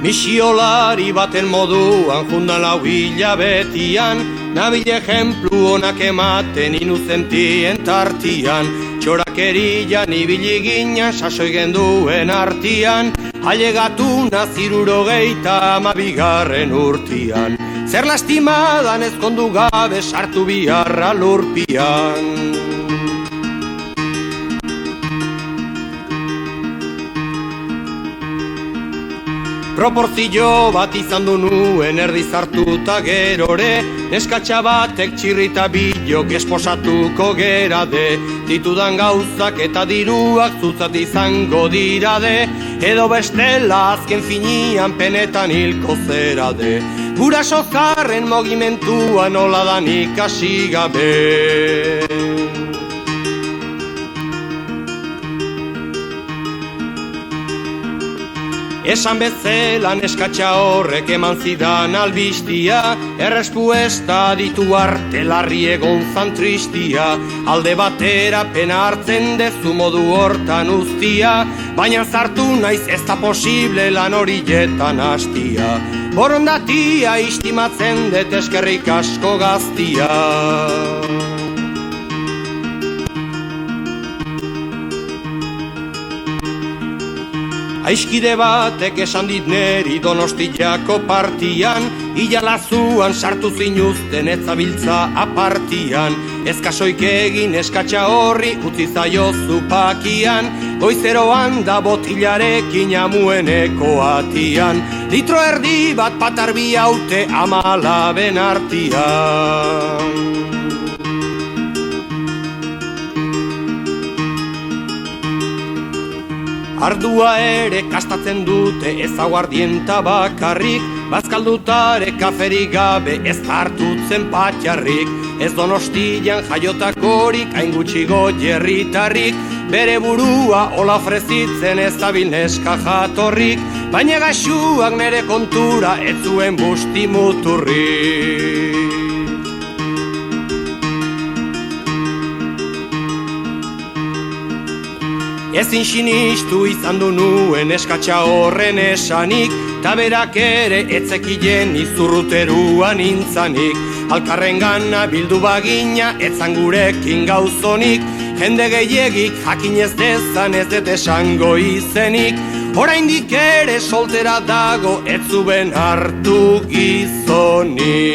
Misiolari baten moduan jundan lau hilabetian, nabil ejemplu onak ematen inuzentien tartian, txorakerian ibili ginen sasoi genduen artian, ailegatu nazirurogeita amabigarren urtian, zer lastimadan ezkondu gabe sartu biharra lurpian. Proporzio bat izan du nuen erdi zartuta gerore, neskatxa batek txirrita bilok esposatuko gerade, ditudan gauzak eta diruak zutzat izango dirade, edo bestela azken finian penetan hilko zerade, guraso zarren mogimentua nola dan ikasi gabe. Esan bezala neskatxa horrek eman zidan albistia, errespuesta ditu arte larri egon zan tristia, alde batera pena hartzen dezu modu hortan uztia, baina zartu naiz ez da posible lan horietan hastia, borondatia istimatzen dut eskerrik asko gaztia. Aiskide batek esan dit neri Donostiako partian, ilalazuan sartu zinuzten ez zabiltza apartian, ezkasoik egin eskatxa horri utzi zaiozu pakian, goizeroan da botilarekin amueneko atian, litro erdi bat patarbi haute amalaben artian. Ardua ere kastatzen dute ez aguardienta bakarrik, bazkaldutare kaferik gabe ez hartutzen patxarrik, ez Donostian jaiotakorik hain gutxi goierritarrik, bere burua hola ofrezitzen ez dabil neska jatorrik, baina gaxuak nere kontura ez zuen busti muturrik. Ezin sinistu izan du nuen eskatxa horren esanik, ta berak ere etzekilen izurruteruan intzanik, alkarren gana bildu bagina etzan gurekin gauzonik, jende gehiegik jakin ez dezan ez dut esango izenik, oraindik ere soltera dago ez zuen hartu gizonik.